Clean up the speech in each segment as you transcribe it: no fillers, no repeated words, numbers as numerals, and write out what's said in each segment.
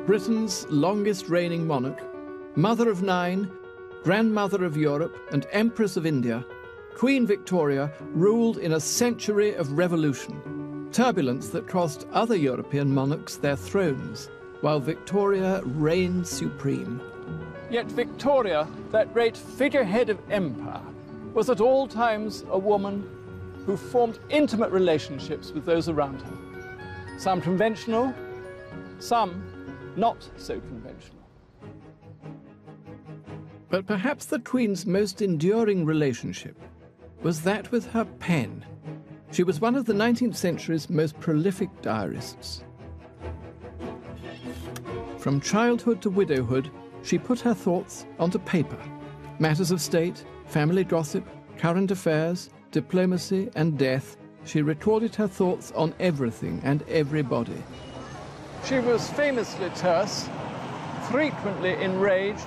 Britain's longest reigning monarch, mother of 9, grandmother of Europe and Empress of India, Queen Victoria ruled in a century of revolution, turbulence that cost other European monarchs their thrones, while Victoria reigned supreme. Yet Victoria, that great figurehead of empire, was at all times a woman who formed intimate relationships with those around her. Some conventional, some not so conventional. But perhaps the Queen's most enduring relationship was that with her pen. She was one of the 19th century's most prolific diarists. From childhood to widowhood, she put her thoughts onto paper. Matters of state, family gossip, current affairs, diplomacy and death, she recorded her thoughts on everything and everybody. She was famously terse, frequently enraged,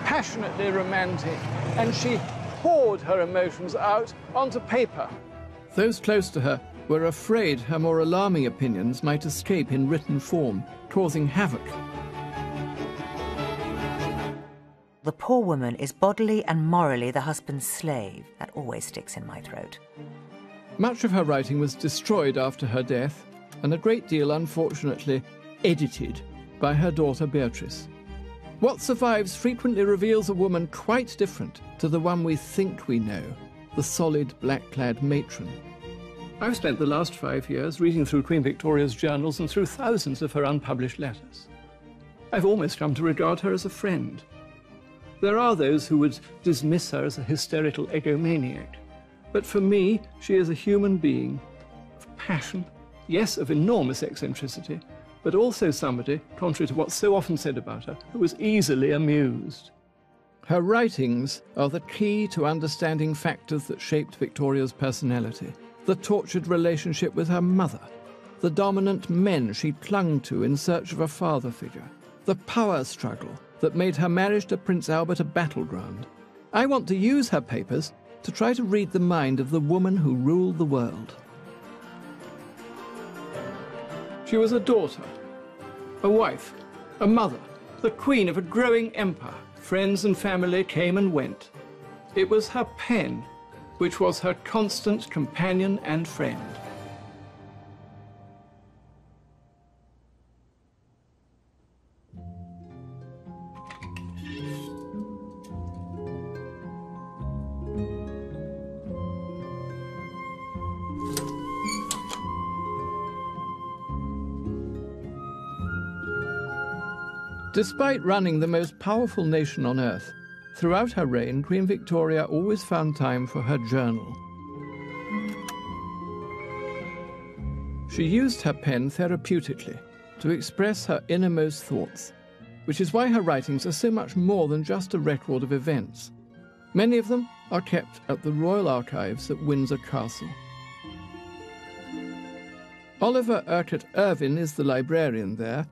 passionately romantic, and she poured her emotions out onto paper. Those close to her were afraid her more alarming opinions might escape in written form, causing havoc. The poor woman is bodily and morally the husband's slave. That always sticks in my throat. Much of her writing was destroyed after her death, and a great deal, unfortunately, edited by her daughter Beatrice. What survives frequently reveals a woman quite different to the one we think we know, the solid, black-clad matron. I've spent the last 5 years reading through Queen Victoria's journals and through thousands of her unpublished letters. I've almost come to regard her as a friend. There are those who would dismiss her as a hysterical egomaniac. But for me, she is a human being of passion, yes, of enormous eccentricity, but also somebody, contrary to what's so often said about her, who was easily amused. Her writings are the key to understanding factors that shaped Victoria's personality. The tortured relationship with her mother, the dominant men she clung to in search of a father figure, the power struggle that made her marriage to Prince Albert a battleground. I want to use her papers to try to read the mind of the woman who ruled the world. She was a daughter, a wife, a mother, the queen of a growing empire. Friends and family came and went. It was her pen which was her constant companion and friend. Despite running the most powerful nation on earth, throughout her reign, Queen Victoria always found time for her journal. She used her pen therapeutically to express her innermost thoughts, which is why her writings are so much more than just a record of events. Many of them are kept at the Royal Archives at Windsor Castle. Oliver Urquhart Irvine is the librarian there.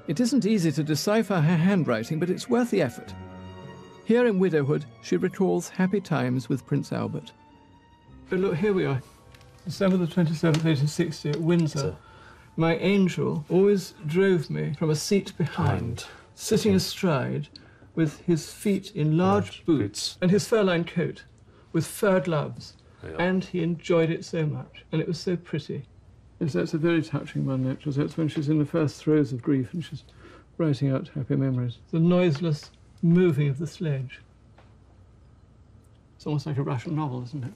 It isn't easy to decipher her handwriting, but it's worth the effort. Here in widowhood, she recalls happy times with Prince Albert. But look, here we are, December the 27th, 1860, at Windsor. My angel always drove me from a seat behind, sitting astride, with his feet in large boots and his fur-lined coat, with fur gloves. Yeah. And he enjoyed it so much, and it was so pretty. Yes, that's a very touching one, actually. That's when she's in the first throes of grief and she's writing out happy memories. The noiseless moving of the sledge. It's almost like a Russian novel, isn't it?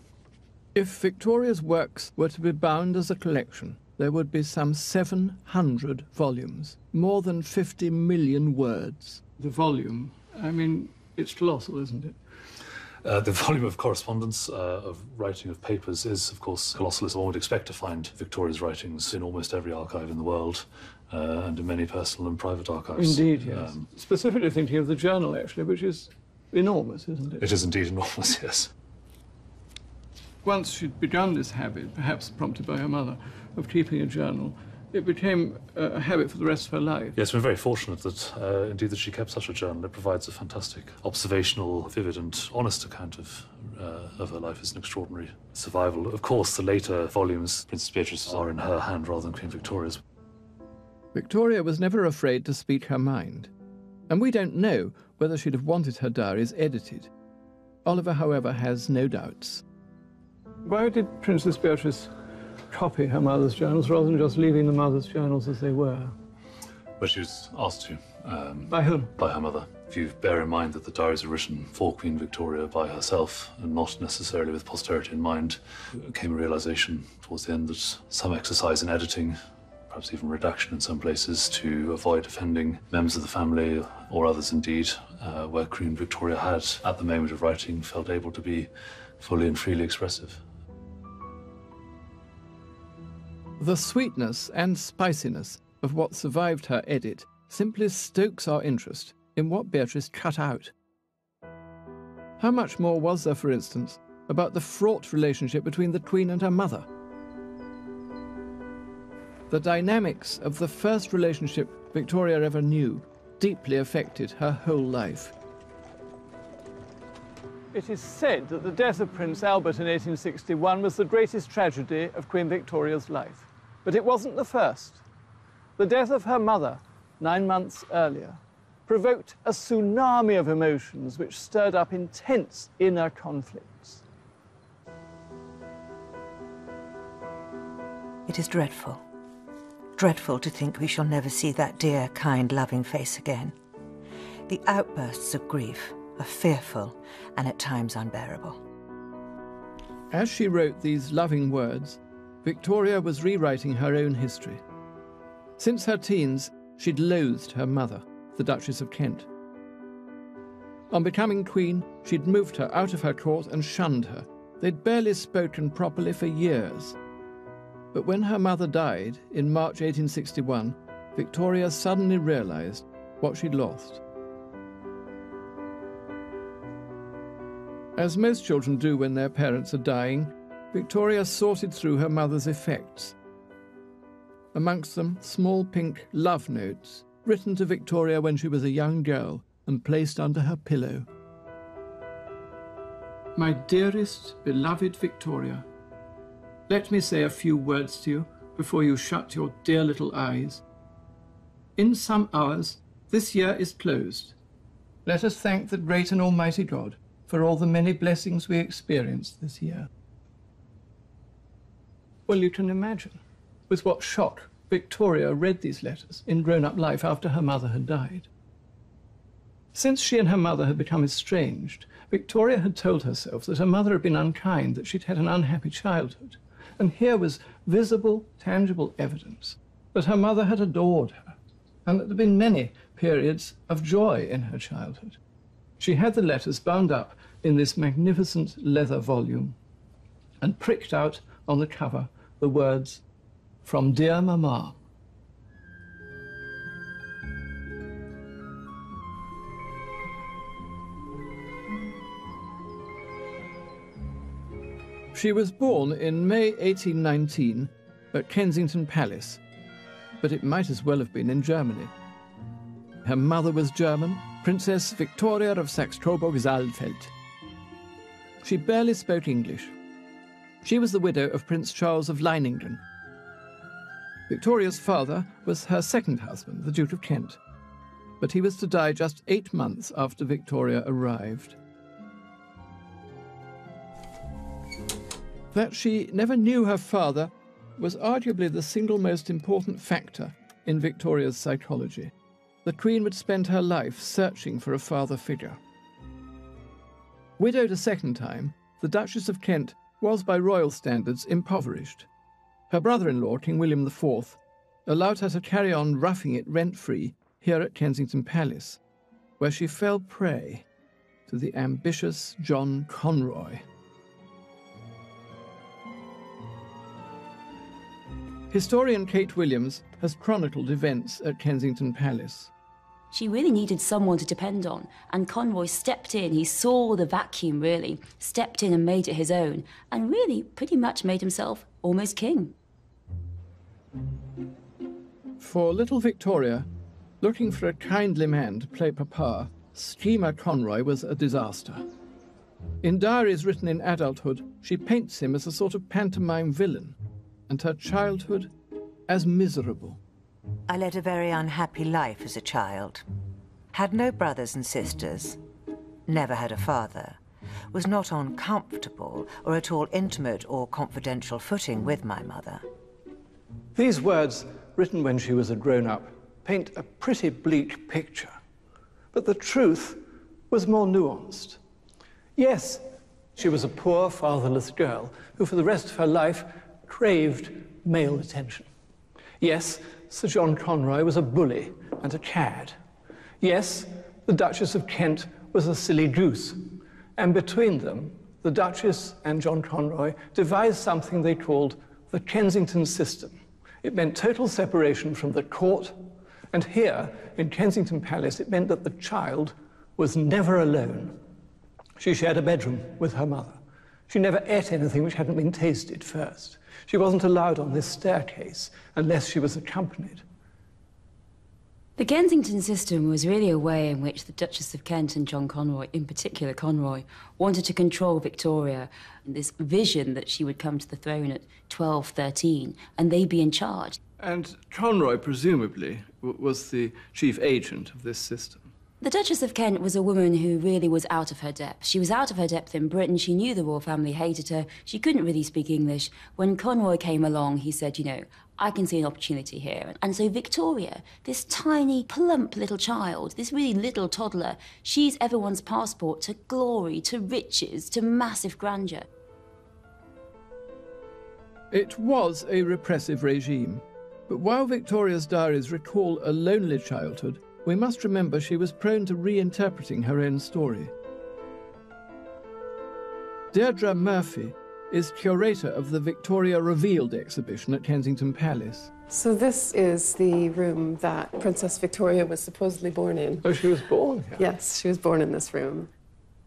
If Victoria's works were to be bound as a collection, there would be some 700 volumes, more than 50 million words. The volume, I mean, it's colossal, isn't it? The volume of correspondence, of writing of papers, is, of course, colossal, as one would expect to find Victoria's writings in almost every archive in the world, and in many personal and private archives. Indeed, yes. Specifically thinking of the journal, actually, which is enormous, isn't it? It is indeed enormous, yes. Once she'd begun this habit, perhaps prompted by her mother, of keeping a journal, it became a habit for the rest of her life. Yes, we're very fortunate that, indeed, that she kept such a journal. It provides a fantastic, observational, vivid and honest account of her life as an extraordinary survival. Of course, the later volumes, Princess Beatrice, are in her hand rather than Queen Victoria's. Victoria was never afraid to speak her mind, and we don't know whether she'd have wanted her diaries edited. Oliver, however, has no doubts. Why did Princess Beatrice copy her mother's journals rather than just leaving the mother's journals as they were? But she was asked to. By whom? By her mother. If you bear in mind that the diaries are written for Queen Victoria by herself and not necessarily with posterity in mind, there came a realization towards the end that some exercise in editing, perhaps even redaction in some places, to avoid offending members of the family or others indeed, where Queen Victoria had, at the moment of writing, felt able to be fully and freely expressive. The sweetness and spiciness of what survived her edit simply stokes our interest in what Beatrice cut out. How much more was there, for instance, about the fraught relationship between the Queen and her mother? The dynamics of the first relationship Victoria ever knew deeply affected her whole life. It is said that the death of Prince Albert in 1861 was the greatest tragedy of Queen Victoria's life. But it wasn't the first. The death of her mother, 9 months earlier, provoked a tsunami of emotions which stirred up intense inner conflicts. It is dreadful. Dreadful to think we shall never see that dear, kind, loving face again. The outbursts of grief are fearful and at times unbearable. As she wrote these loving words, Victoria was rewriting her own history. Since her teens, she'd loathed her mother, the Duchess of Kent. On becoming queen, she'd moved her out of her court and shunned her. They'd barely spoken properly for years. But when her mother died in March 1861, Victoria suddenly realized what she'd lost. As most children do when their parents are dying, Victoria sorted through her mother's effects. Amongst them, small pink love notes written to Victoria when she was a young girl and placed under her pillow. My dearest, beloved Victoria, let me say a few words to you before you shut your dear little eyes. In some hours, this year is closed. Let us thank the great and almighty God for all the many blessings we experienced this year. Well, you can imagine with what shock Victoria read these letters in grown-up life after her mother had died. Since she and her mother had become estranged, Victoria had told herself that her mother had been unkind, that she'd had an unhappy childhood. And here was visible, tangible evidence that her mother had adored her, and that there had been many periods of joy in her childhood. She had the letters bound up in this magnificent leather volume and pricked out on the cover the words, "From dear Mamma." She was born in May 1819 at Kensington Palace, but it might as well have been in Germany. Her mother was German, Princess Victoria of Saxe-Coburg-Saalfeld. She barely spoke English. She was the widow of Prince Charles of Leiningen. Victoria's father was her second husband, the Duke of Kent, but he was to die just 8 months after Victoria arrived. That she never knew her father was arguably the single most important factor in Victoria's psychology. The Queen would spend her life searching for a father figure. Widowed a second time, the Duchess of Kent was by royal standards impoverished. Her brother-in-law, King William IV, allowed her to carry on roughing it rent-free here at Kensington Palace, where she fell prey to the ambitious John Conroy. Historian Kate Williams has chronicled events at Kensington Palace. She really needed someone to depend on, and Conroy stepped in. He saw the vacuum, really, stepped in and made it his own, and really pretty much made himself almost king. For little Victoria, looking for a kindly man to play Papa, schemer Conroy was a disaster. In diaries written in adulthood, she paints him as a sort of pantomime villain, and her childhood as miserable. I led a very unhappy life as a child. Had no brothers and sisters, never had a father, was not on comfortable or at all intimate or confidential footing with my mother. These words, written when she was a grown-up, paint a pretty bleak picture. But the truth was more nuanced. Yes, she was a poor, fatherless girl who for the rest of her life craved male attention. Yes, Sir John Conroy was a bully and a cad. Yes, the Duchess of Kent was a silly goose. And between them, the Duchess and John Conroy devised something they called the Kensington system. It meant total separation from the court, and here, in Kensington Palace, it meant that the child was never alone. She shared a bedroom with her mother. She never ate anything which hadn't been tasted first. She wasn't allowed on this staircase unless she was accompanied. The Kensington system was really a way in which the Duchess of Kent and John Conroy, in particular Conroy, wanted to control Victoria. This vision that she would come to the throne at 12, 13, and they'd be in charge. And Conroy, presumably, was the chief agent of this system. The Duchess of Kent was a woman who really was out of her depth. She was out of her depth in Britain. She knew the royal family hated her. She couldn't really speak English. When Conroy came along, he said, you know, I can see an opportunity here. And so Victoria, this tiny, plump little child, this really little toddler, she's everyone's passport to glory, to riches, to massive grandeur. It was a repressive regime. But while Victoria's diaries recall a lonely childhood, we must remember she was prone to reinterpreting her own story. Deirdre Murphy is curator of the Victoria Revealed exhibition at Kensington Palace. So this is the room that Princess Victoria was supposedly born in. Oh, she was born here? Yes, she was born in this room.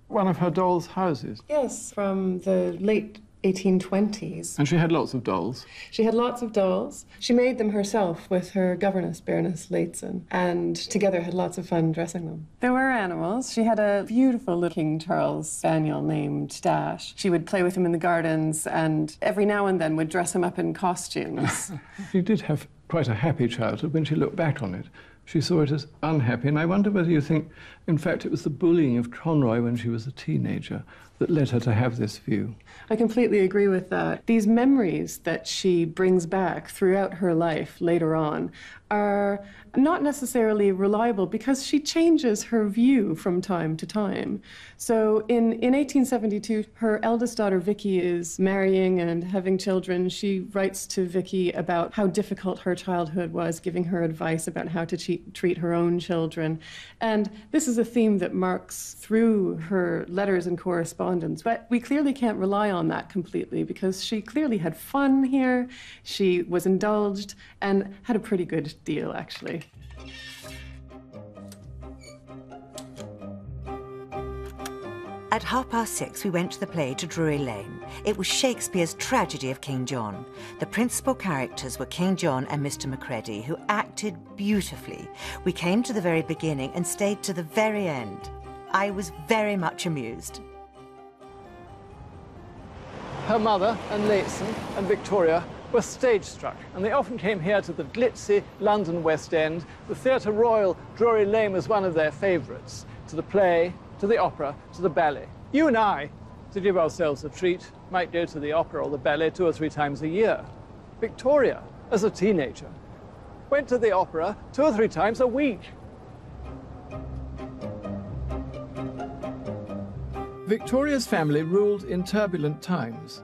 One of her dolls' houses? Yes, from the late 1820s. And she had lots of dolls? She had lots of dolls. She made them herself with her governess, Baroness Leighton, and together had lots of fun dressing them. There were animals. She had a beautiful little King Charles spaniel named Dash. She would play with him in the gardens and every now and then would dress him up in costumes. She did have quite a happy childhood. When she looked back on it, she saw it as unhappy. And I wonder whether you think, in fact, it was the bullying of Conroy when she was a teenager that led her to have this view. I completely agree with that. These memories that she brings back throughout her life later on are not necessarily reliable because she changes her view from time to time. So in 1872, her eldest daughter Vicky is marrying and having children. She writes to Vicky about how difficult her childhood was, giving her advice about how to treat her own children. And this is a theme that marks through her letters and correspondence. But we clearly can't rely on that completely because she clearly had fun here, she was indulged, and had a pretty good deal, actually. At 6:30, we went to the play to Drury Lane. It was Shakespeare's tragedy of King John. The principal characters were King John and Mr. Macready, who acted beautifully. We came to the very beginning and stayed to the very end. I was very much amused. Her mother and Leighton and Victoria were stage-struck, and they often came here to the glitzy London West End. The Theatre Royal, Drury Lane, was one of their favourites. To the play, to the opera, to the ballet. You and I, to give ourselves a treat, might go to the opera or the ballet 2 or 3 times a year. Victoria, as a teenager, went to the opera 2 or 3 times a week. Victoria's family ruled in turbulent times.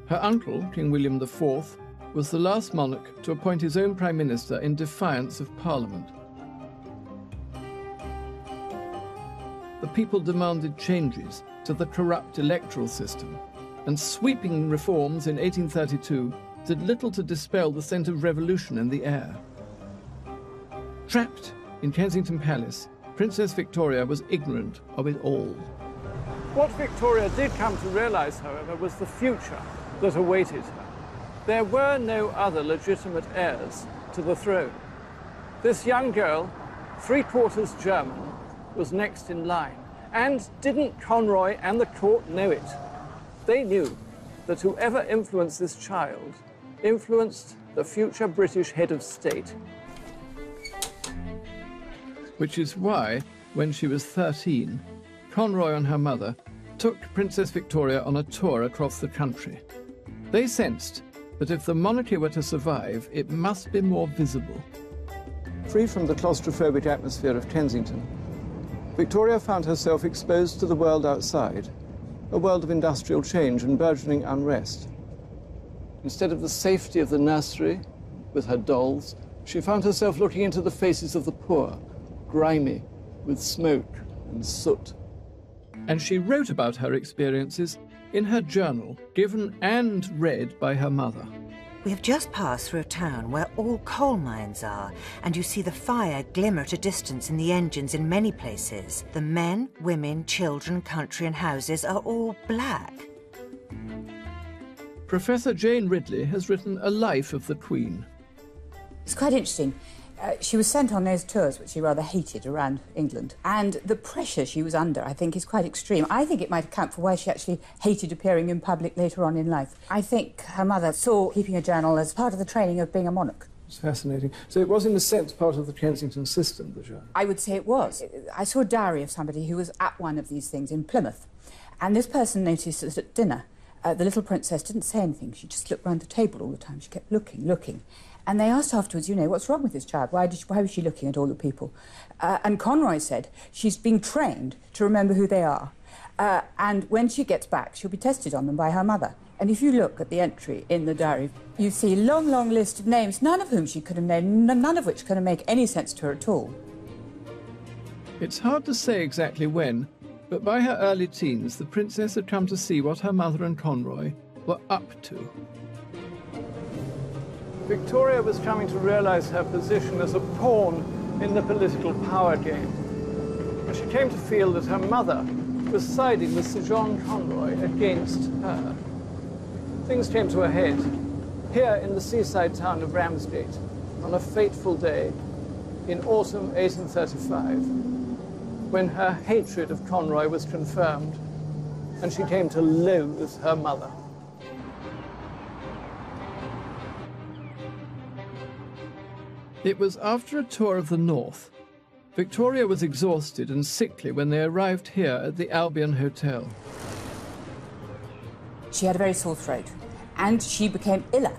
Her uncle, King William IV, was the last monarch to appoint his own prime minister in defiance of Parliament. The people demanded changes to the corrupt electoral system, and sweeping reforms in 1832 did little to dispel the scent of revolution in the air. Trapped in Kensington Palace, Princess Victoria was ignorant of it all. What Victoria did come to realise, however, was the future that awaited her. There were no other legitimate heirs to the throne. This young girl, 3/4 German, was next in line. And didn't Conroy and the court know it? They knew that whoever influenced this child influenced the future British head of state. which is why, when she was 13, Conroy and her mother took Princess Victoria on a tour across the country. They sensed that if the monarchy were to survive, it must be more visible. Free from the claustrophobic atmosphere of Kensington, Victoria found herself exposed to the world outside, a world of industrial change and burgeoning unrest. Instead of the safety of the nursery with her dolls, she found herself looking into the faces of the poor, grimy with smoke and soot. And she wrote about her experiences in her journal, given and read by her mother. We have just passed through a town where all coal mines are, and you see the fire glimmer at a distance in the engines in many places. The men, women, children, country and houses are all black. Professor Jane Ridley has written a life of the Queen. It's quite interesting. She was sent on those tours, which she rather hated, around England. And the pressure she was under, I think, is quite extreme. I think it might account for why she actually hated appearing in public later on in life. I think her mother saw keeping a journal as part of the training of being a monarch. It's fascinating. So it was, in a sense, part of the Kensington system, the journal? I would say it was. I saw a diary of somebody who was at one of these things in Plymouth. And this person noticed that at dinner, the little princess didn't say anything. She just looked round the table all the time. She kept looking. And they asked afterwards, you know, what's wrong with this child? Why was she looking at all the people? And Conroy said, she's being trained to remember who they are. And when she gets back, she'll be tested on them by her mother. And if you look at the entry in the diary, you see a long, long list of names, none of whom she could have named, none of which could make any sense to her at all. It's hard to say exactly when, but by her early teens, the princess had come to see what her mother and Conroy were up to. Victoria was coming to realise her position as a pawn in the political power game. And she came to feel that her mother was siding with Sir John Conroy against her. Things came to a head here in the seaside town of Ramsgate on a fateful day in autumn 1835, when her hatred of Conroy was confirmed and she came to loathe her mother. It was after a tour of the north. Victoria was exhausted and sickly when they arrived here at the Albion Hotel. She had a very sore throat, and she became iller.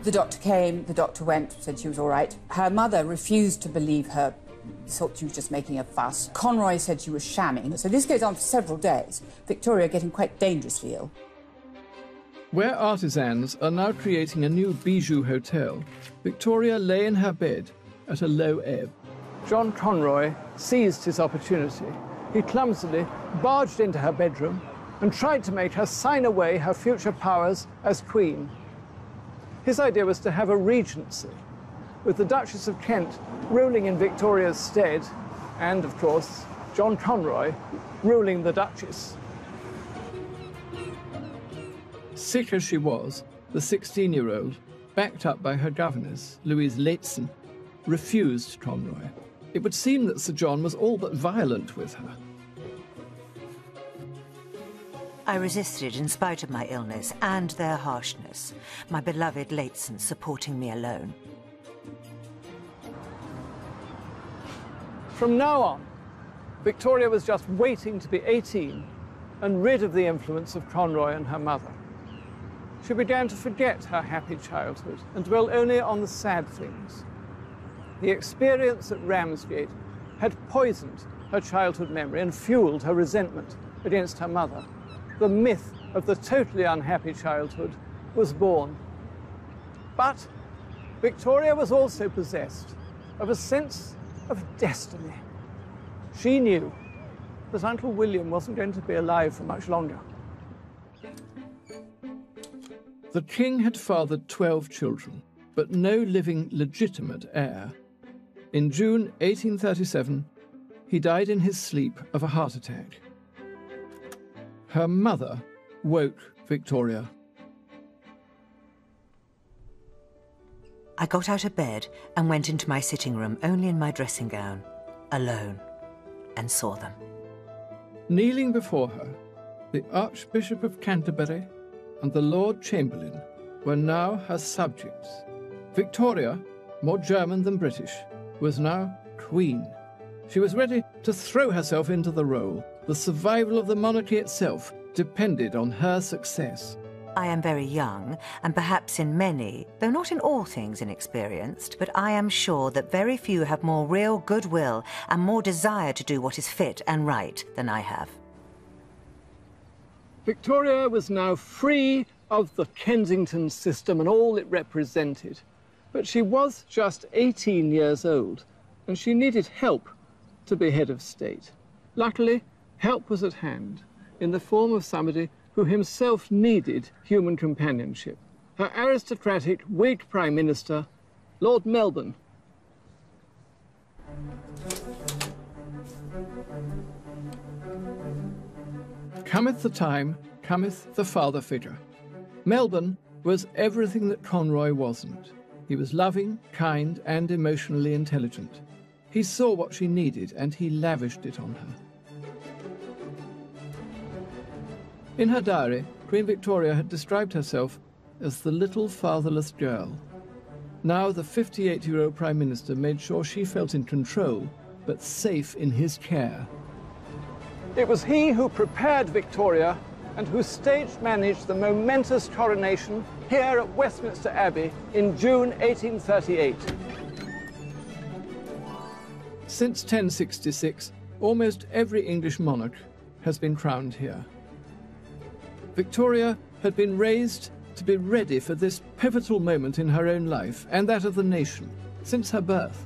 The doctor came, the doctor went, said she was all right. Her mother refused to believe her, thought she was just making a fuss. Conroy said she was shamming. So this goes on for several days, Victoria getting quite dangerously ill. Where artisans are now creating a new bijou hotel, Victoria lay in her bed at a low ebb. John Conroy seized his opportunity. He clumsily barged into her bedroom and tried to make her sign away her future powers as queen. His idea was to have a regency, with the Duchess of Kent ruling in Victoria's stead, and, of course, John Conroy ruling the Duchess. Sick as she was, the 16-year-old, backed up by her governess, Louise Leighton, refused Conroy. It would seem that Sir John was all but violent with her. I resisted in spite of my illness and their harshness, my beloved Leighton supporting me alone. From now on, Victoria was just waiting to be 18 and rid of the influence of Conroy and her mother. She began to forget her happy childhood and dwell only on the sad things. The experience at Ramsgate had poisoned her childhood memory and fueled her resentment against her mother. The myth of the totally unhappy childhood was born. But Victoria was also possessed of a sense of destiny. She knew that Uncle William wasn't going to be alive for much longer. The king had fathered 12 children, but no living legitimate heir. In June 1837, he died in his sleep of a heart attack. Her mother woke Victoria. I got out of bed and went into my sitting room, only in my dressing gown, alone, and saw them. Kneeling before her, the Archbishop of Canterbury and the Lord Chamberlain were now her subjects. Victoria, more German than British, was now Queen. She was ready to throw herself into the role. The survival of the monarchy itself depended on her success. I am very young, and perhaps in many, though not in all things inexperienced, but I am sure that very few have more real goodwill and more desire to do what is fit and right than I have. Victoria was now free of the Kensington system and all it represented. But she was just 18 years old, and she needed help to be head of state. Luckily, help was at hand in the form of somebody who himself needed human companionship. Her aristocratic Whig Prime Minister, Lord Melbourne. Cometh the time, cometh the father figure. Melbourne was everything that Conroy wasn't. He was loving, kind, and emotionally intelligent. He saw what she needed, and he lavished it on her. In her diary, Queen Victoria had described herself as the little fatherless girl. Now the 58-year-old Prime Minister made sure she felt in control, but safe in his care. It was he who prepared Victoria and who stage-managed the momentous coronation here at Westminster Abbey in June 1838. Since 1066, almost every English monarch has been crowned here. Victoria had been raised to be ready for this pivotal moment in her own life and that of the nation since her birth.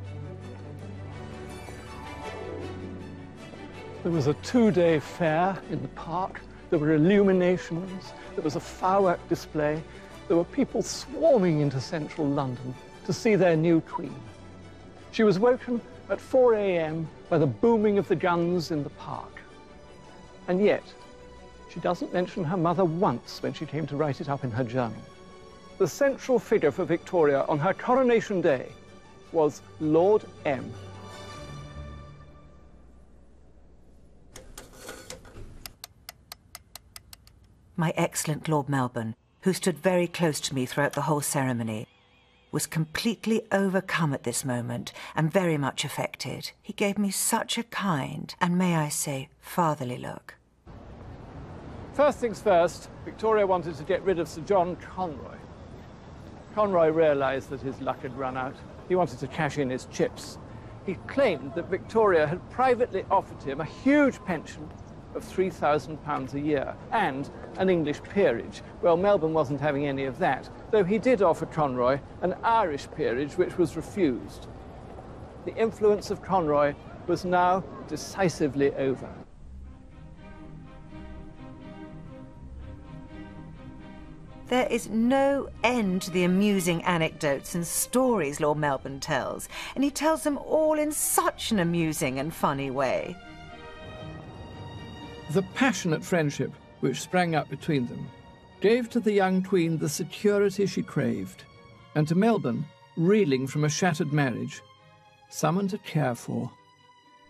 There was a two-day fair in the park. There were illuminations. There was a firework display. There were people swarming into central London to see their new queen. She was woken at 4 a.m. by the booming of the guns in the park. And yet, she doesn't mention her mother once when she came to write it up in her journal. The central figure for Victoria on her coronation day was Lord M. My excellent Lord Melbourne, who stood very close to me throughout the whole ceremony, was completely overcome at this moment and very much affected. He gave me such a kind and, may I say, fatherly look. First things first, Victoria wanted to get rid of Sir John Conroy. Conroy realised that his luck had run out. He wanted to cash in his chips. He claimed that Victoria had privately offered him a huge pension of £3,000 a year and an English peerage. Well, Melbourne wasn't having any of that, though he did offer Conroy an Irish peerage, which was refused. The influence of Conroy was now decisively over. There is no end to the amusing anecdotes and stories Lord Melbourne tells, and he tells them all in such an amusing and funny way. The passionate friendship which sprang up between them gave to the young queen the security she craved, and to Melbourne, reeling from a shattered marriage, someone to care for.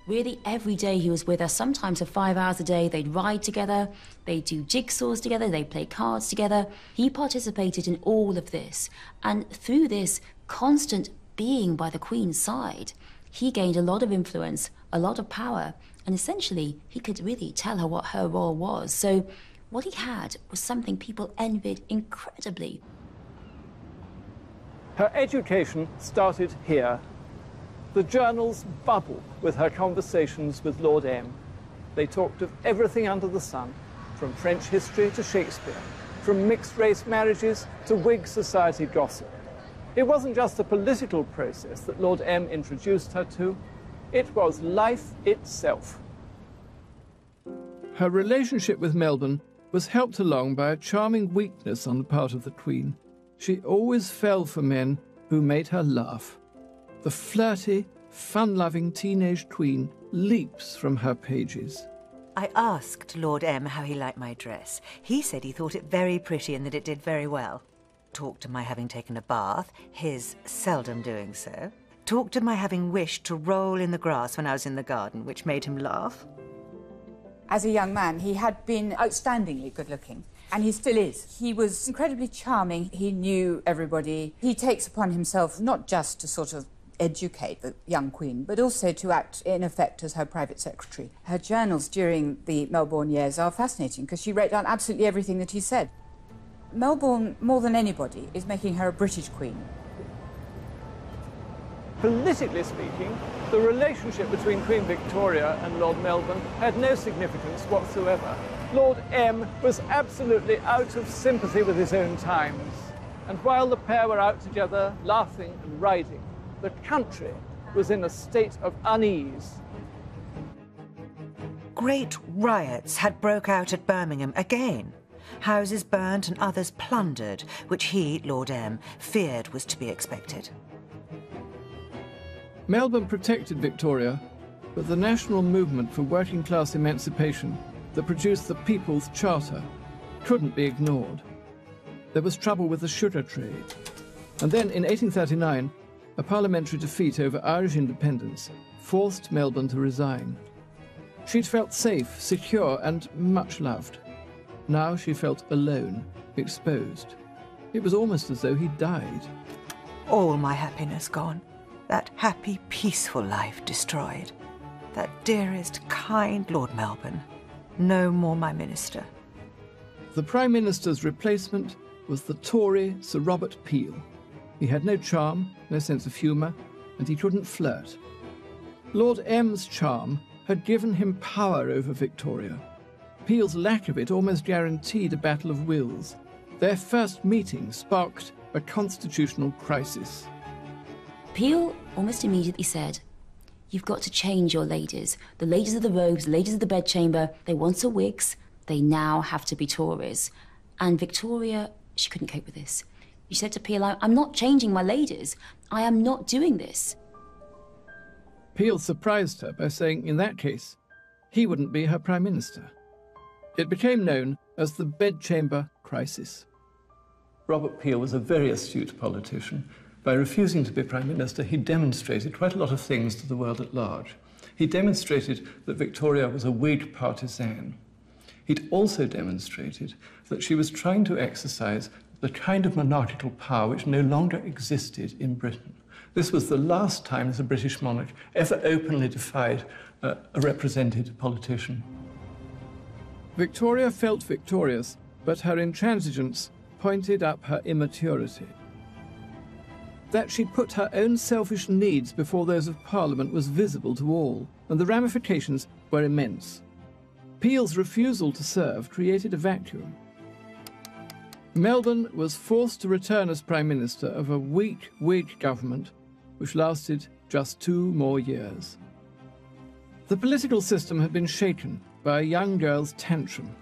Really, every day he was with her, sometimes for 5 hours a day. They'd ride together, they'd do jigsaws together, they'd play cards together. He participated in all of this, and through this constant being by the Queen's side, he gained a lot of influence, a lot of power, and essentially he could really tell her what her role was. So what he had was something people envied incredibly. Her education started here. The journals bubble with her conversations with Lord M. They talked of everything under the sun, from French history to Shakespeare, from mixed-race marriages to Whig society gossip. It wasn't just a political process that Lord M introduced her to, it was life itself. Her relationship with Melbourne was helped along by a charming weakness on the part of the Queen. She always fell for men who made her laugh. The flirty, fun-loving teenage queen leaps from her pages. I asked Lord M how he liked my dress. He said he thought it very pretty and that it did very well. Talked of my having taken a bath, his seldom doing so. Talked of my having wished to roll in the grass when I was in the garden, which made him laugh. As a young man, he had been outstandingly good-looking, and he still is. He was incredibly charming. He knew everybody. He takes upon himself not just to sort of educate the young Queen, but also to act, in effect, as her private secretary. Her journals during the Melbourne years are fascinating because she wrote down absolutely everything that he said. Melbourne, more than anybody, is making her a British Queen. Politically speaking, the relationship between Queen Victoria and Lord Melbourne had no significance whatsoever. Lord M was absolutely out of sympathy with his own times. And while the pair were out together, laughing and riding, the country was in a state of unease. Great riots had broke out at Birmingham again. Houses burnt and others plundered, which he, Lord M, feared was to be expected. Melbourne protected Victoria, but the national movement for working-class emancipation that produced the People's Charter couldn't be ignored. There was trouble with the sugar trade. And then, in 1839, a parliamentary defeat over Irish independence forced Melbourne to resign. She'd felt safe, secure, and much loved. Now she felt alone, exposed. It was almost as though he'd died. All my happiness gone. That happy, peaceful life destroyed. That dearest, kind Lord Melbourne, no more my minister. The Prime Minister's replacement was the Tory Sir Robert Peel. He had no charm, no sense of humour, and he couldn't flirt. Lord M's charm had given him power over Victoria. Peel's lack of it almost guaranteed a battle of wills. Their first meeting sparked a constitutional crisis. Peel almost immediately said, "You've got to change your ladies. The ladies of the robes, the ladies of the bedchamber, they once were Whigs, they now have to be Tories." And Victoria, she couldn't cope with this. She said to Peel, "I'm not changing my ladies. I am not doing this." Peel surprised her by saying, in that case, he wouldn't be her Prime Minister. It became known as the bedchamber crisis. Robert Peel was a very astute politician. By refusing to be Prime Minister, he demonstrated quite a lot of things to the world at large. He demonstrated that Victoria was a Whig partisan. He'd also demonstrated that she was trying to exercise the kind of monarchical power which no longer existed in Britain. This was the last time the British monarch ever openly defied a represented politician. Victoria felt victorious, but her intransigence pointed up her immaturity. That she'd put her own selfish needs before those of Parliament was visible to all, and the ramifications were immense. Peel's refusal to serve created a vacuum. Melbourne was forced to return as Prime Minister of a weak Whig government, which lasted just 2 more years. The political system had been shaken by a young girl's tantrum,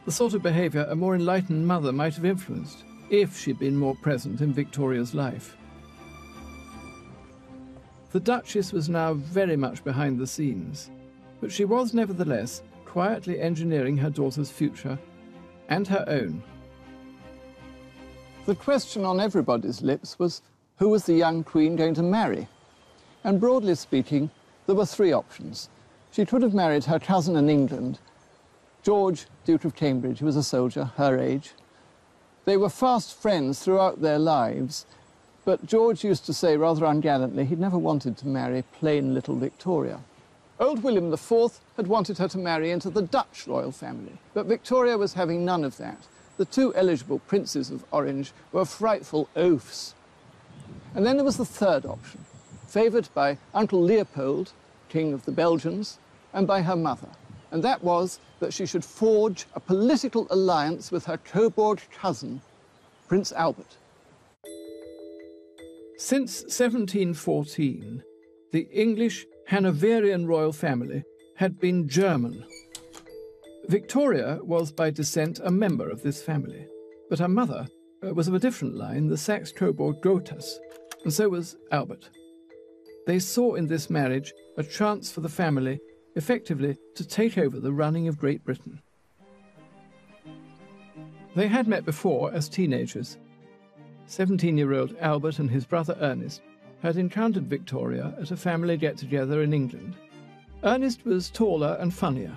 the sort of behaviour a more enlightened mother might have influenced if she'd been more present in Victoria's life. The Duchess was now very much behind the scenes, but she was nevertheless quietly engineering her daughter's future and her own. The question on everybody's lips was, who was the young Queen going to marry? And broadly speaking, there were 3 options. She could have married her cousin in England, George, Duke of Cambridge, who was a soldier, her age. They were fast friends throughout their lives, but George used to say rather ungallantly he'd never wanted to marry plain little Victoria. Old William IV had wanted her to marry into the Dutch royal family, but Victoria was having none of that. The 2 eligible princes of Orange were frightful oafs. And then there was the 3rd option, favoured by Uncle Leopold, King of the Belgians, and by her mother. And that was that she should forge a political alliance with her Coburg cousin, Prince Albert. Since 1714, the English Hanoverian royal family had been German. Victoria was by descent a member of this family, but her mother was of a different line, the Saxe-Coburg-Gotthas, and so was Albert. They saw in this marriage a chance for the family effectively to take over the running of Great Britain. They had met before as teenagers. 17-year-old Albert and his brother Ernest had encountered Victoria at a family get-together in England. Ernest was taller and funnier.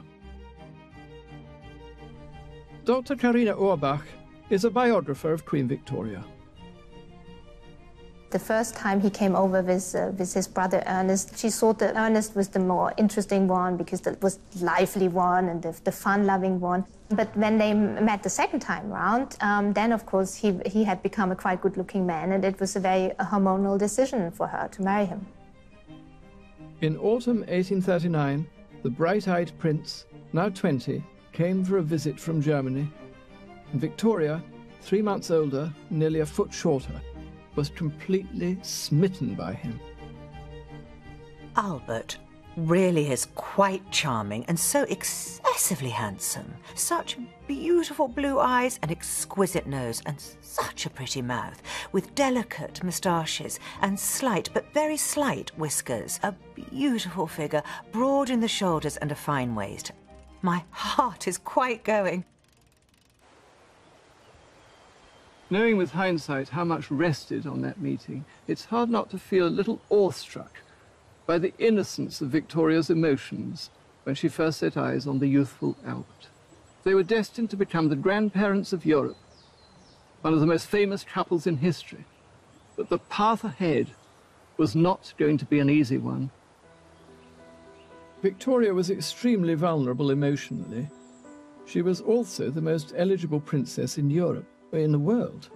Dr. Karina Auerbach is a biographer of Queen Victoria. The first time he came over with his brother Ernest, she thought that Ernest was the more interesting one because that was the lively one and the fun-loving one. But when they met the second time round, then of course he had become a quite good-looking man, and it was a very hormonal decision for her to marry him. In autumn 1839, the bright-eyed prince, now 20, came for a visit from Germany, and Victoria, 3 months older, nearly a foot shorter, was completely smitten by him. Albert really is quite charming and so excessively handsome. Such beautiful blue eyes, an exquisite nose, and such a pretty mouth, with delicate moustaches and slight, but very slight, whiskers. A beautiful figure, broad in the shoulders and a fine waist. My heart is quite going. Knowing with hindsight how much rested on that meeting, it's hard not to feel a little awestruck by the innocence of Victoria's emotions when she first set eyes on the youthful Albert. They were destined to become the grandparents of Europe, one of the most famous couples in history. But the path ahead was not going to be an easy one. Victoria was extremely vulnerable emotionally. She was also the most eligible princess in Europe, in the world.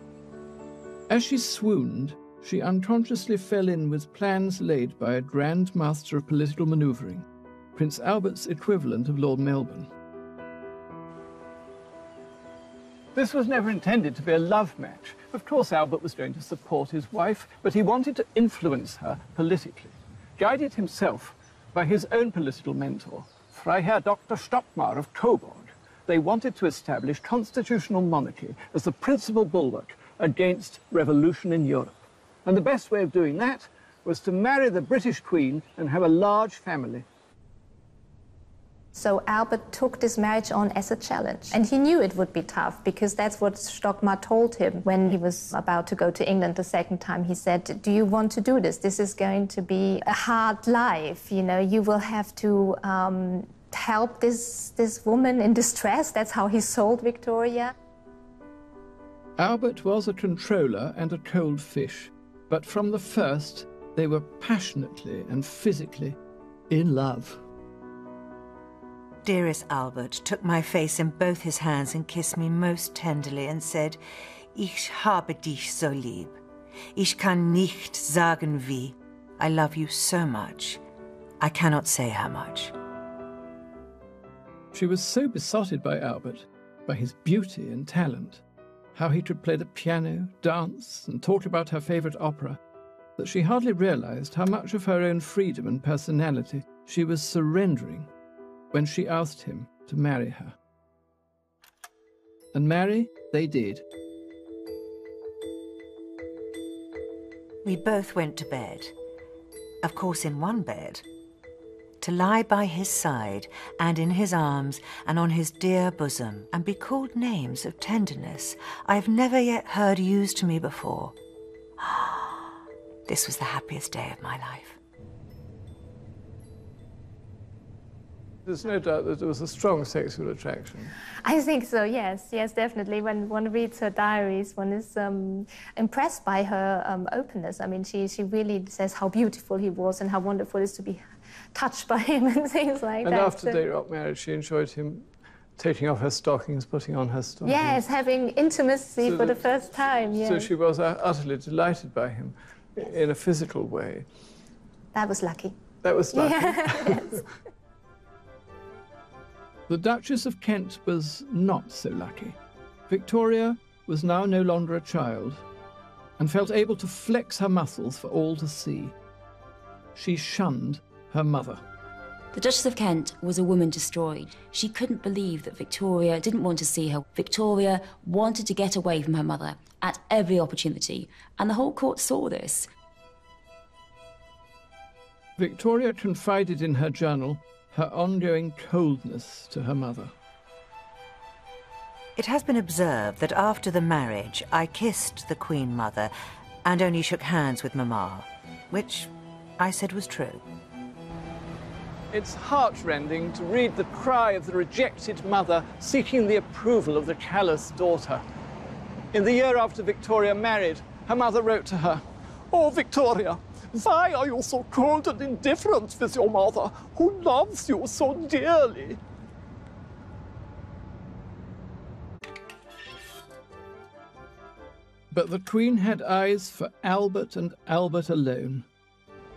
As she swooned, she unconsciously fell in with plans laid by a Grand Master of Political Manoeuvring, Prince Albert's equivalent of Lord Melbourne. This was never intended to be a love match. Of course, Albert was going to support his wife, but he wanted to influence her politically, guided himself by his own political mentor, Freiherr Dr. Stockmar of Coburg. They wanted to establish constitutional monarchy as the principal bulwark against revolution in Europe. And the best way of doing that was to marry the British Queen and have a large family. So Albert took this marriage on as a challenge. And he knew it would be tough, because that's what Stockmar told him when he was about to go to England the second time. He said, do you want to do this? This is going to be a hard life. You know, you will have to help this woman in distress. That's how he sold Victoria. Albert was a controller and a cold fish, but from the first, they were passionately and physically in love. Dearest Albert took my face in both his hands and kissed me most tenderly and said, Ich habe dich so lieb. Ich kann nicht sagen wie. I love you so much. I cannot say how much. She was so besotted by Albert, by his beauty and talent, how he could play the piano, dance, and talk about her favourite opera, that she hardly realised how much of her own freedom and personality she was surrendering when she asked him to marry her. And marry they did. We both went to bed, of course in one bed, to lie by his side and in his arms and on his dear bosom and be called names of tenderness I have never yet heard used to me before. This was the happiest day of my life. There's no doubt that there was a strong sexual attraction. I think so, yes. Yes, definitely. When one reads her diaries, one is impressed by her openness. I mean, she really says how beautiful he was and how wonderful it is to be touched by him and things like that. And after they got married, she enjoyed him taking off her stockings, putting on her stockings. Yes, having intimacy for the first time, yes. So she was utterly delighted by him in a physical way. That was lucky. That was lucky. Yes. The Duchess of Kent was not so lucky. Victoria was now no longer a child and felt able to flex her muscles for all to see. She shunned her mother. The Duchess of Kent was a woman destroyed. She couldn't believe that Victoria didn't want to see her. Victoria wanted to get away from her mother at every opportunity, and the whole court saw this. Victoria confided in her journal her ongoing coldness to her mother. It has been observed that after the marriage, I kissed the Queen Mother and only shook hands with Mamma, which I said was true. It's heartrending to read the cry of the rejected mother seeking the approval of the callous daughter. In the year after Victoria married, her mother wrote to her, Oh, Victoria, why are you so cold and indifferent with your mother, who loves you so dearly? But the Queen had eyes for Albert and Albert alone.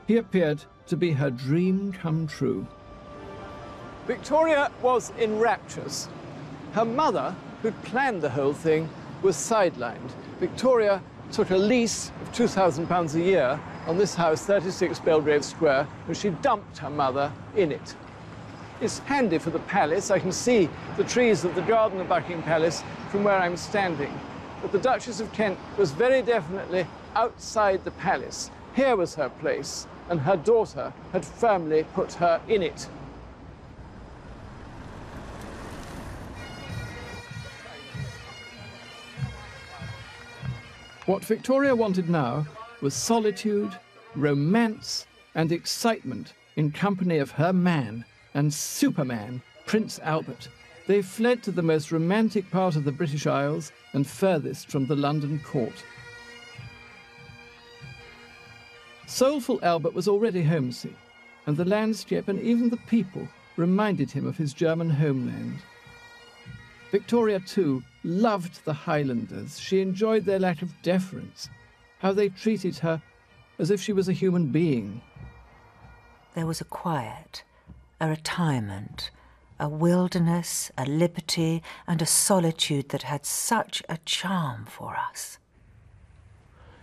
He appeared to be her dream come true. Victoria was in raptures. Her mother, who'd planned the whole thing, was sidelined. Victoria took a lease of £2,000 a year on this house, 36 Belgrave Square, and she dumped her mother in it. It's handy for the palace. I can see the trees of the garden of Buckingham Palace from where I'm standing. But the Duchess of Kent was very definitely outside the palace. Here was her place, and her daughter had firmly put her in it. What Victoria wanted now was solitude, romance, and excitement in company of her man and Superman, Prince Albert. They fled to the most romantic part of the British Isles and furthest from the London court. Soulful Albert was already homesick, and the landscape and even the people reminded him of his German homeland. Victoria, too, loved the Highlanders. She enjoyed their lack of deference, how they treated her as if she was a human being. There was a quiet, a retirement, a wilderness, a liberty, and a solitude that had such a charm for us.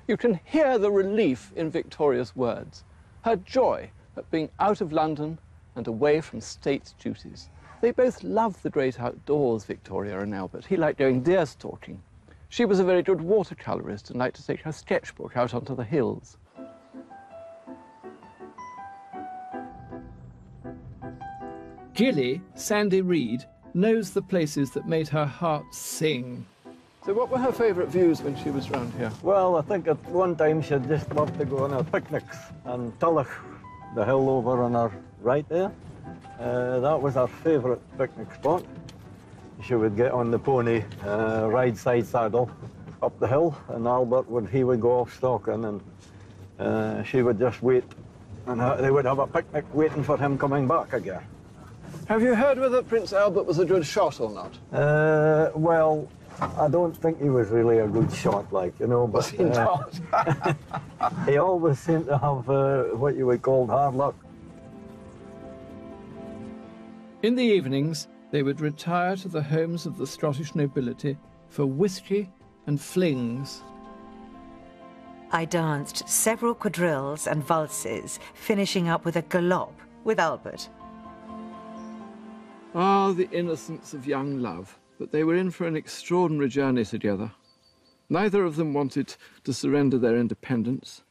You can hear the relief in Victoria's words, her joy at being out of London and away from state duties. They both loved the great outdoors, Victoria and Albert. He liked going deer stalking. She was a very good watercolourist and liked to take her sketchbook out onto the hills. Gilly, Sandy Reed, knows the places that made her heart sing. So what were her favourite views when she was round here? Well, I think at one time she'd just love to go on her picnics and Tulloch, the hill over on her right there. That was her favourite picnic spot. She would get on the pony, ride side saddle up the hill, and he would go off stalking, and she would just wait, and they would have a picnic waiting for him coming back again. Have you heard whether Prince Albert was a good shot or not? Well, I don't think he was really a good shot, like, you know, but Was he not? he always seemed to have what you would call hard luck. In the evenings, they would retire to the homes of the Scottish nobility for whisky and flings. I danced several quadrilles and valses, finishing up with a galop with Albert. Ah, the innocence of young love. But they were in for an extraordinary journey together. Neither of them wanted to surrender their independence.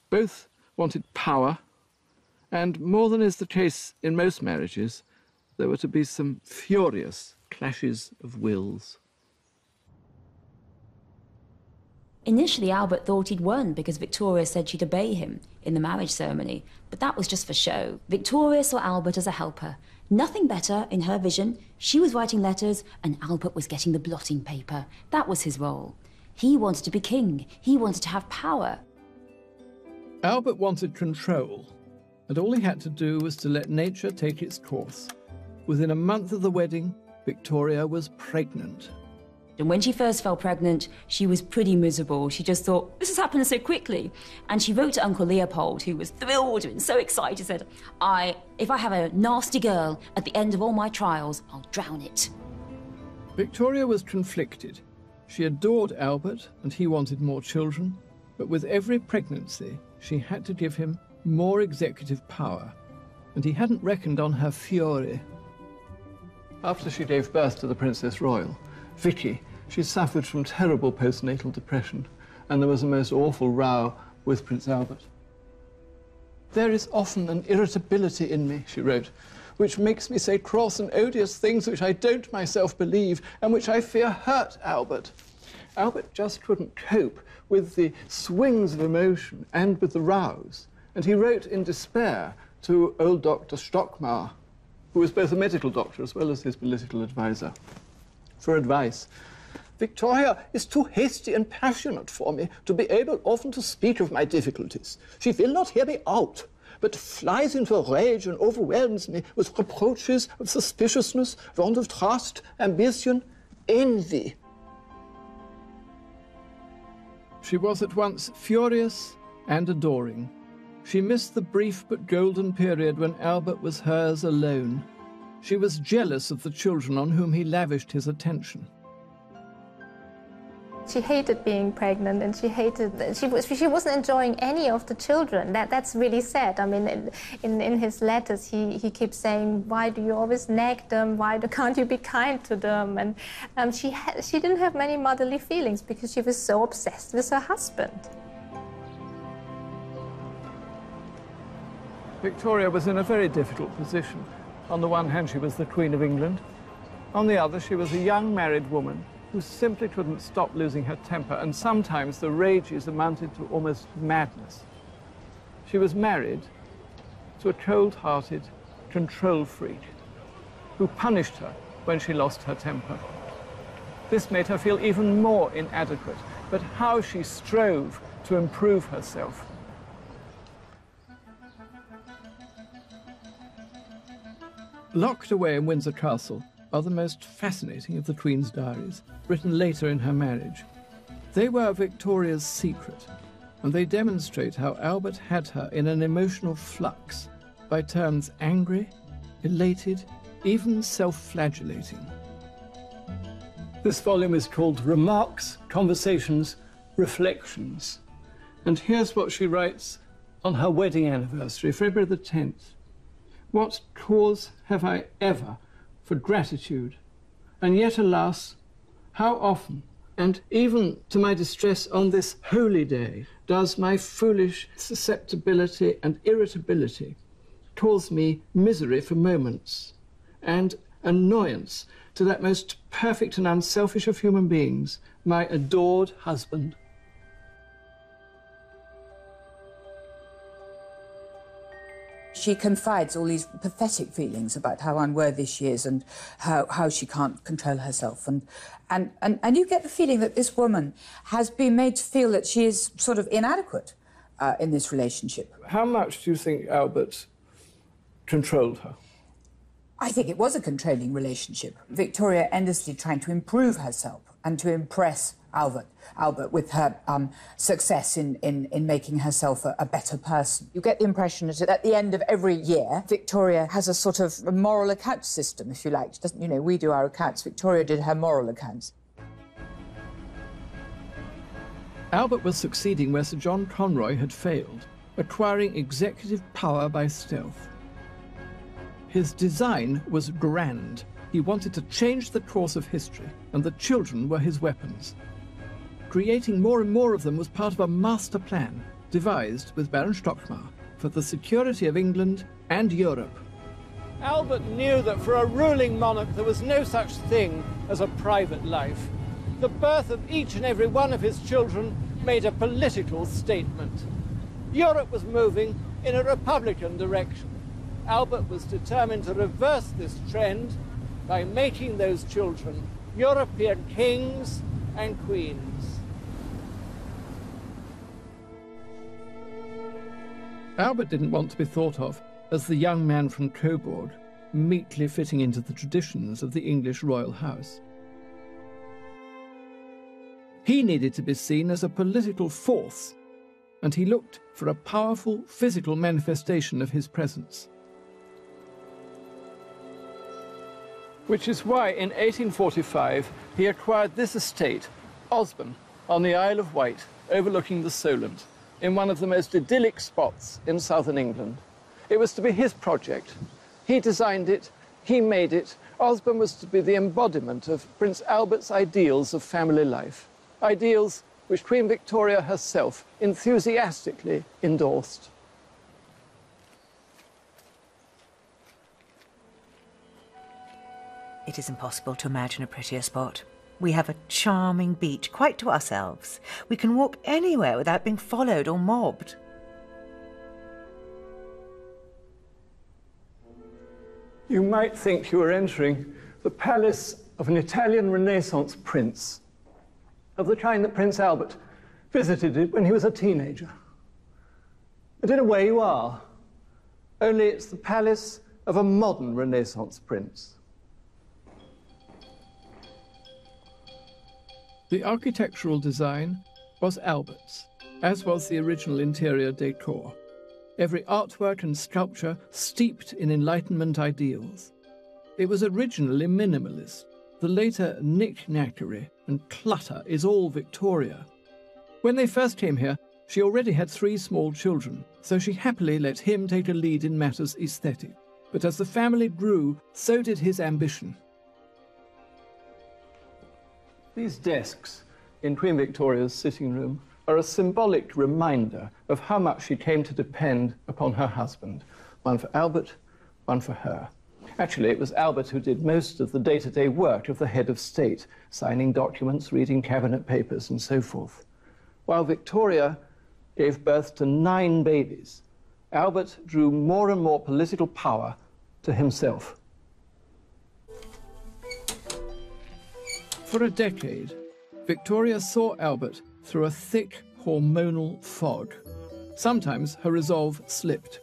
Both wanted power, and more than is the case in most marriages, there were to be some furious clashes of wills. Initially, Albert thought he'd won because Victoria said she'd obey him in the marriage ceremony, but that was just for show. Victoria saw Albert as a helper. Nothing better in her vision. She was writing letters and Albert was getting the blotting paper. That was his role. He wanted to be king. He wanted to have power. Albert wanted control, and all he had to do was to let nature take its course. Within a month of the wedding, Victoria was pregnant. And when she first fell pregnant, she was pretty miserable. She just thought, this has happened so quickly. And she wrote to Uncle Leopold, who was thrilled and so excited. He said, if I have a nasty girl at the end of all my trials, I'll drown it. Victoria was conflicted. She adored Albert, and he wanted more children. But with every pregnancy, she had to give him more executive power. And he hadn't reckoned on her fury. After she gave birth to the Princess Royal, Vicky, she suffered from terrible postnatal depression, and there was a most awful row with Prince Albert. There is often an irritability in me, she wrote, which makes me say cross and odious things which I don't myself believe and which I fear hurt Albert. Albert just couldn't cope with the swings of emotion and with the rows, and he wrote in despair to old Dr. Stockmar, who was both a medical doctor as well as his political advisor, for advice. Victoria is too hasty and passionate for me to be able often to speak of my difficulties. She will not hear me out, but flies into a rage and overwhelms me with reproaches of suspiciousness, want of trust, ambition, envy. She was at once furious and adoring. She missed the brief but golden period when Albert was hers alone. She was jealous of the children on whom he lavished his attention. She hated being pregnant, and she wasn't enjoying any of the children. That's really sad. I mean, in his letters, he keeps saying, "Why do you always nag them? Can't you be kind to them?" And she didn't have many motherly feelings because she was so obsessed with her husband. Victoria was in a very difficult position. On the one hand, she was the Queen of England. On the other, she was a young married woman who simply couldn't stop losing her temper, and sometimes the rages amounted to almost madness. She was married to a cold-hearted control freak who punished her when she lost her temper. This made her feel even more inadequate, but how she strove to improve herself. Locked away in Windsor Castle are the most fascinating of the Queen's diaries, written later in her marriage. They were Victoria's secret, and they demonstrate how Albert had her in an emotional flux, by turns angry, elated, even self-flagellating. This volume is called Remarks, Conversations, Reflections. And here's what she writes on her wedding anniversary, February the 10th. "What cause have I ever for gratitude? And yet, alas, how often, and even to my distress on this holy day, does my foolish susceptibility and irritability cause me misery for moments, and annoyance to that most perfect and unselfish of human beings, my adored husband." She confides all these pathetic feelings about how unworthy she is and how she can't control herself. And you get the feeling that this woman has been made to feel that she is sort of inadequate in this relationship. How much do you think Albert controlled her? I think it was a controlling relationship. Victoria endlessly trying to improve herself and to impress Albert with her success in making herself a better person. You get the impression that at the end of every year, Victoria has a sort of a moral account system, if you like. She doesn't, you know, we do our accounts. Victoria did her moral accounts. Albert was succeeding where Sir John Conroy had failed, acquiring executive power by stealth. His design was grand. He wanted to change the course of history, and the children were his weapons. Creating more and more of them was part of a master plan devised with Baron Stockmar for the security of England and Europe. Albert knew that for a ruling monarch there was no such thing as a private life. The birth of each and every one of his children made a political statement. Europe was moving in a republican direction. Albert was determined to reverse this trend by making those children European kings and queens. Albert didn't want to be thought of as the young man from Coburg, meekly fitting into the traditions of the English royal house. He needed to be seen as a political force, and he looked for a powerful physical manifestation of his presence. Which is why in 1845 he acquired this estate, Osborne, on the Isle of Wight, overlooking the Solent, in one of the most idyllic spots in southern England. It was to be his project. He designed it, he made it. Osborne was to be the embodiment of Prince Albert's ideals of family life, ideals which Queen Victoria herself enthusiastically endorsed. It is impossible to imagine a prettier spot. We have a charming beach quite to ourselves. We can walk anywhere without being followed or mobbed. You might think you were entering the palace of an Italian Renaissance prince. of the kind that Prince Albert visited it when he was a teenager. But in a way you are, only it's the palace of a modern Renaissance prince. The architectural design was Albert's, as was the original interior decor. Every artwork and sculpture steeped in Enlightenment ideals. It was originally minimalist. The later knick-knackery and clutter is all Victoria. When they first came here, she already had 3 small children, so she happily let him take a lead in matters aesthetic. But as the family grew, so did his ambition. These desks in Queen Victoria's sitting room are a symbolic reminder of how much she came to depend upon her husband. One for Albert, one for her. Actually, it was Albert who did most of the day-to-day work of the head of state, signing documents, reading cabinet papers, and so forth. While Victoria gave birth to 9 babies, Albert drew more and more political power to himself. For a decade, Victoria saw Albert through a thick hormonal fog. Sometimes her resolve slipped.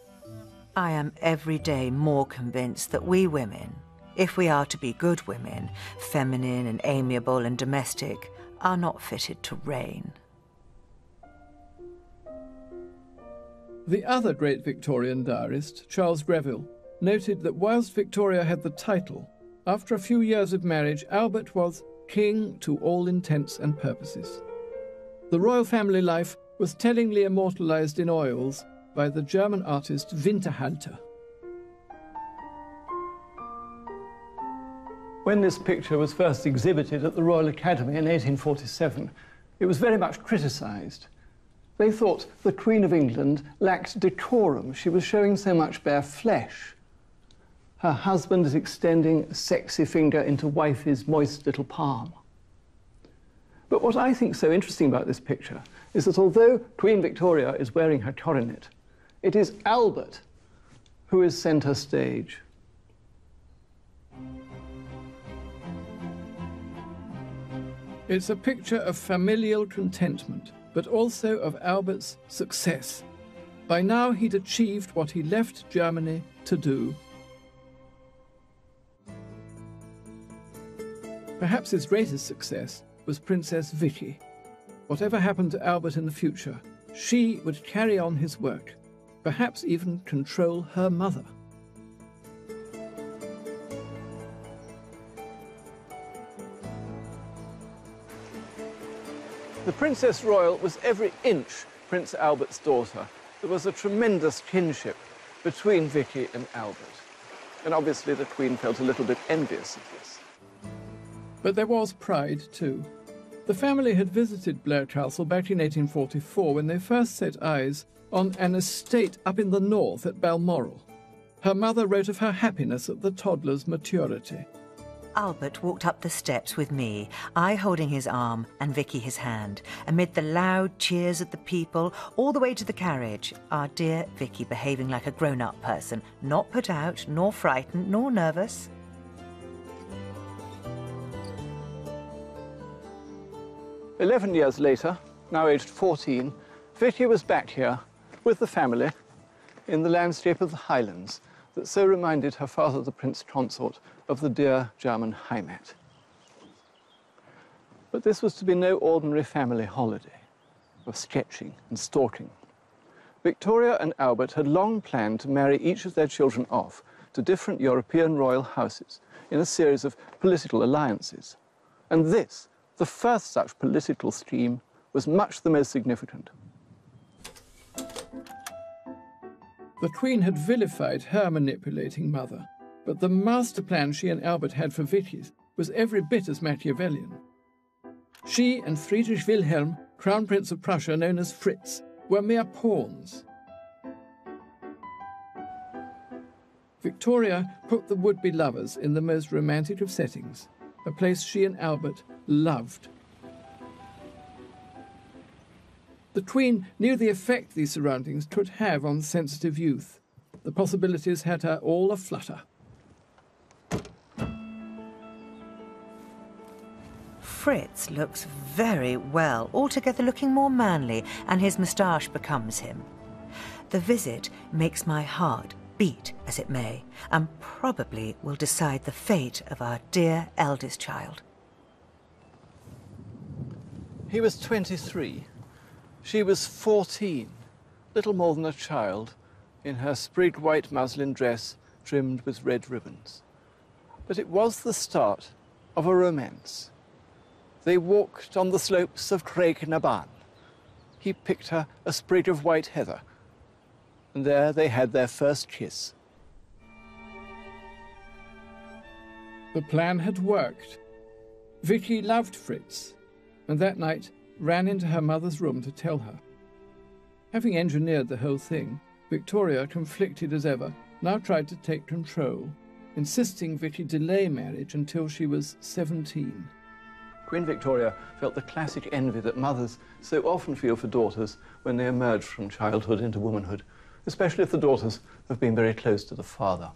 I am every day more convinced that we women, if we are to be good women, feminine and amiable and domestic, are not fitted to reign. The other great Victorian diarist, Charles Greville, noted that whilst Victoria had the title, after a few years of marriage, Albert was king to all intents and purposes. The royal family life was tellingly immortalized in oils by the German artist Winterhalter. When this picture was first exhibited at the Royal Academy in 1847, it was very much criticised. They thought the Queen of England lacked decorum. She was showing so much bare flesh. Her husband is extending a sexy finger into wifey's moist little palm. But what I think so interesting about this picture is that although Queen Victoria is wearing her coronet, it is Albert who is centre stage. It's a picture of familial contentment, but also of Albert's success. By now he'd achieved what he left Germany to do. Perhaps his greatest success was Princess Vicky. Whatever happened to Albert in the future, she would carry on his work, perhaps even control her mother. The Princess Royal was every inch Prince Albert's daughter. There was a tremendous kinship between Vicky and Albert. And obviously the Queen felt a little bit envious of this. But there was pride too. The family had visited Blair Castle back in 1844 when they first set eyes on an estate up in the north at Balmoral. Her mother wrote of her happiness at the toddler's maturity. Albert walked up the steps with me, I holding his arm and Vicky his hand, amid the loud cheers of the people, all the way to the carriage, our dear Vicky behaving like a grown-up person, not put out, nor frightened, nor nervous. "11 years later, now aged 14, Vicky was back here with the family in the landscape of the Highlands that so reminded her father, the Prince Consort, of the dear German Heimat. But this was to be no ordinary family holiday of sketching and stalking. Victoria and Albert had long planned to marry each of their children off to different European royal houses in a series of political alliances. And this, the first such political scheme, was much the most significant. The Queen had vilified her manipulating mother, but the master plan she and Albert had for Vicky's was every bit as Machiavellian. She and Friedrich Wilhelm, Crown Prince of Prussia, known as Fritz, were mere pawns. Victoria put the would-be lovers in the most romantic of settings, a place she and Albert loved. The Queen knew the effect these surroundings could have on sensitive youth. The possibilities had her all aflutter. Fritz looks very well, altogether looking more manly, and his moustache becomes him. The visit makes my heart beat as it may, and probably will decide the fate of our dear eldest child. He was 23. She was 14, little more than a child, in her sprigged white muslin dress trimmed with red ribbons. But it was the start of a romance. They walked on the slopes of Craig na Ban. He picked her a sprig of white heather, and there they had their first kiss. The plan had worked. Vicky loved Fritz, and that night ran into her mother's room to tell her. Having engineered the whole thing, Victoria, conflicted as ever, now tried to take control, insisting Vicky delay marriage until she was 17. Queen Victoria felt the classic envy that mothers so often feel for daughters when they emerge from childhood into womanhood, especially if the daughters have been very close to the father.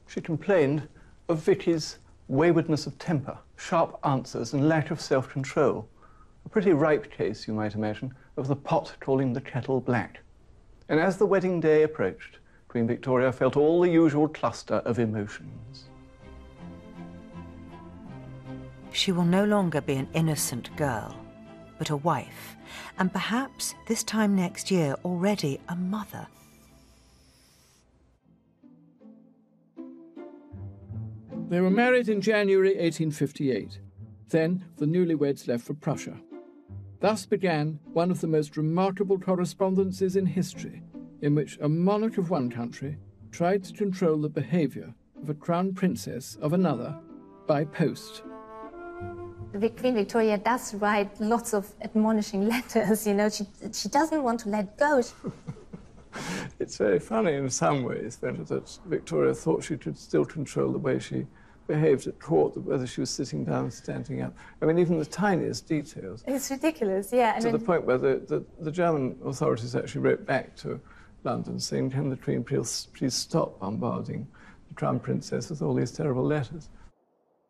She complained of Vicky's waywardness of temper, sharp answers and lack of self-control. A pretty ripe case, you might imagine, of the pot calling the kettle black. And as the wedding day approached, Queen Victoria felt all the usual cluster of emotions. She will no longer be an innocent girl, but a wife, and perhaps this time next year already a mother. They were married in January 1858. Then the newlyweds left for Prussia. Thus began one of the most remarkable correspondences in history, in which a monarch of one country tried to control the behaviour of a crown princess of another by post. Queen Victoria does write lots of admonishing letters, you know, she doesn't want to let go. It's very funny in some ways that Victoria thought she could still control the way she behaved at court, whether she was sitting down, standing up. I mean, even the tiniest details. It's ridiculous, yeah. To the point where the German authorities actually wrote back to London saying, can the Queen please stop bombarding the Crown Princess with all these terrible letters?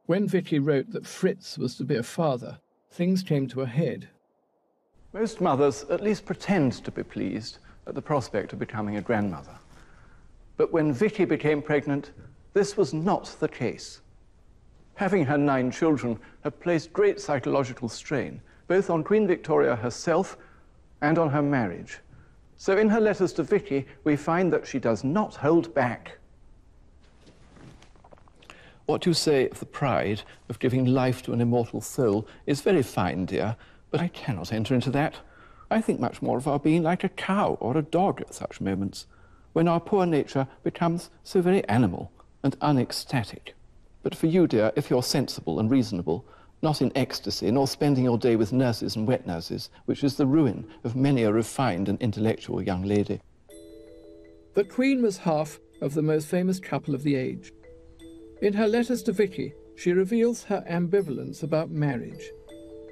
When Vicky wrote that Fritz was to be a father, things came to a head. Most mothers at least pretend to be pleased at the prospect of becoming a grandmother. But when Vicky became pregnant, this was not the case. Having her 9 children had placed great psychological strain, both on Queen Victoria herself and on her marriage. So in her letters to Vicky, we find that she does not hold back. What you say of the pride of giving life to an immortal soul is very fine, dear, but I cannot enter into that. I think much more of our being like a cow or a dog at such moments, when our poor nature becomes so very animal and unecstatic. But for you, dear, if you're sensible and reasonable, not in ecstasy, nor spending your day with nurses and wet nurses, which is the ruin of many a refined and intellectual young lady. The Queen was half of the most famous couple of the age. In her letters to Vicky, she reveals her ambivalence about marriage,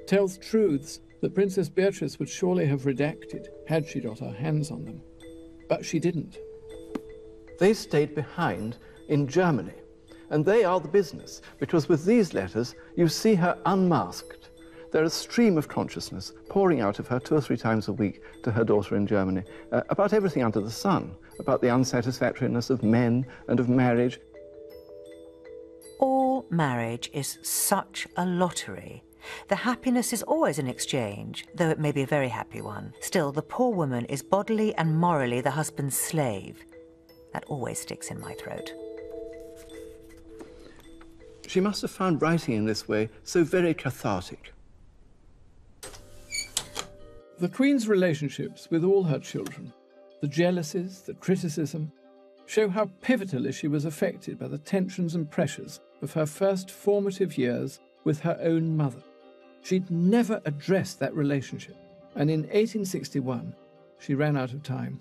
tells truths that Princess Beatrice would surely have redacted had she got her hands on them. But she didn't. They stayed behind in Germany, and they are the business, because with these letters you see her unmasked. They're a stream of consciousness pouring out of her 2 or 3 times a week to her daughter in Germany, about everything under the sun, about the unsatisfactoriness of men and of marriage. All marriage is such a lottery. The happiness is always an exchange, though it may be a very happy one. Still, the poor woman is bodily and morally the husband's slave. That always sticks in my throat. She must have found writing in this way so very cathartic. The Queen's relationships with all her children, the jealousies, the criticism, show how pivotally she was affected by the tensions and pressures of her first formative years with her own mother. She'd never addressed that relationship, and in 1861, she ran out of time.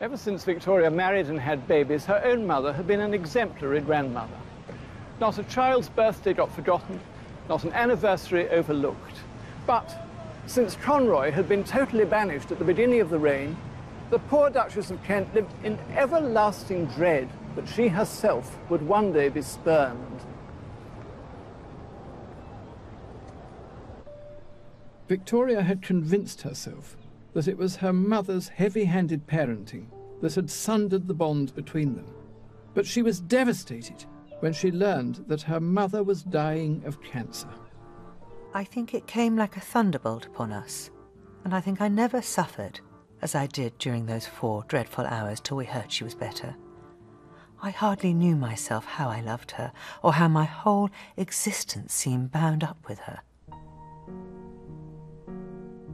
Ever since Victoria married and had babies, her own mother had been an exemplary grandmother. Not a child's birthday got forgotten, not an anniversary overlooked. But since Conroy had been totally banished at the beginning of the reign, the poor Duchess of Kent lived in everlasting dread that she herself would one day be spurned. Victoria had convinced herself that it was her mother's heavy-handed parenting that had sundered the bond between them. But she was devastated when she learned that her mother was dying of cancer. I think it came like a thunderbolt upon us, and I think I never suffered as I did during those 4 dreadful hours till we heard she was better. I hardly knew myself how I loved her, or how my whole existence seemed bound up with her.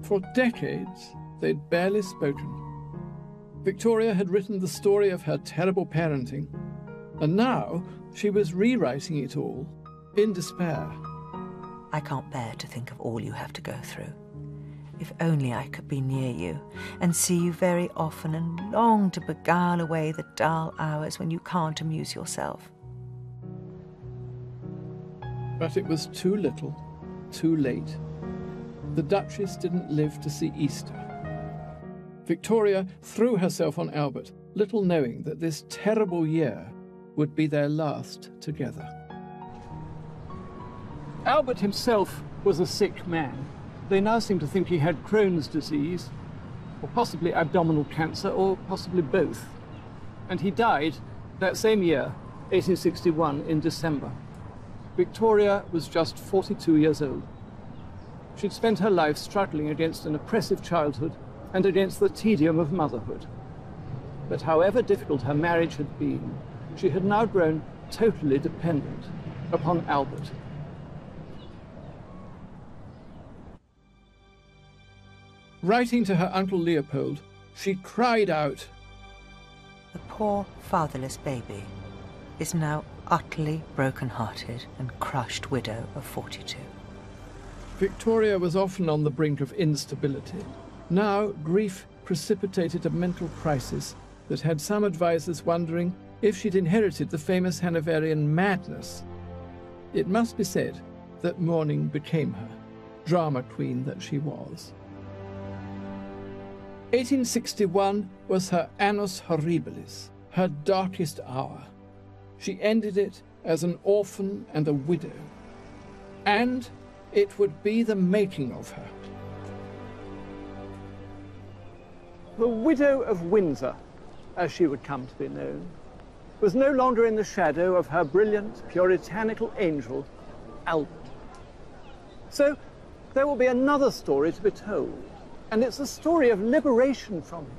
For decades, they'd barely spoken. Victoria had written the story of her terrible parenting, and now she was rewriting it all in despair. I can't bear to think of all you have to go through. If only I could be near you and see you very often and long to beguile away the dull hours when you can't amuse yourself. But it was too little, too late. The Duchess didn't live to see Easter. Victoria threw herself on Albert, little knowing that this terrible year would be their last together. Albert himself was a sick man. They now seem to think he had Crohn's disease, or possibly abdominal cancer, or possibly both. And he died that same year, 1861, in December. Victoria was just 42 years old. She'd spent her life struggling against an oppressive childhood and against the tedium of motherhood. But however difficult her marriage had been, she had now grown totally dependent upon Albert. Writing to her Uncle Leopold, she cried out, "The poor fatherless baby is now utterly broken-hearted and crushed widow of 42. Victoria was often on the brink of instability. Now, grief precipitated a mental crisis that had some advisers wondering if she'd inherited the famous Hanoverian madness. It must be said that mourning became her, drama queen that she was. 1861 was her annus horribilis, her darkest hour. She ended it as an orphan and a widow. And it would be the making of her. The widow of Windsor, as she would come to be known, was no longer in the shadow of her brilliant, puritanical angel, Albert. So there will be another story to be told, and it's a story of liberation from him,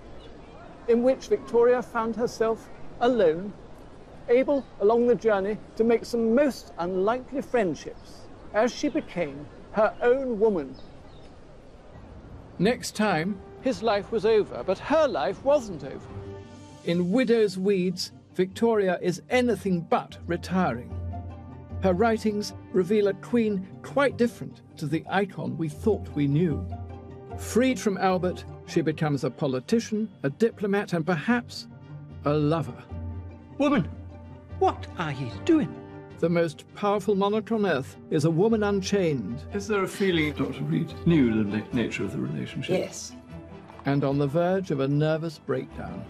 in which Victoria found herself alone, able along the journey to make some most unlikely friendships as she became her own woman. Next time, his life was over, but her life wasn't over. In Widow's Weeds, Victoria is anything but retiring. Her writings reveal a queen quite different to the icon we thought we knew. Freed from Albert, she becomes a politician, a diplomat, and perhaps a lover. Woman, what are you doing? The most powerful monarch on earth is a woman unchained. Is there a feeling Dr. Reed knew the nature of the relationship? Yes. And on the verge of a nervous breakdown.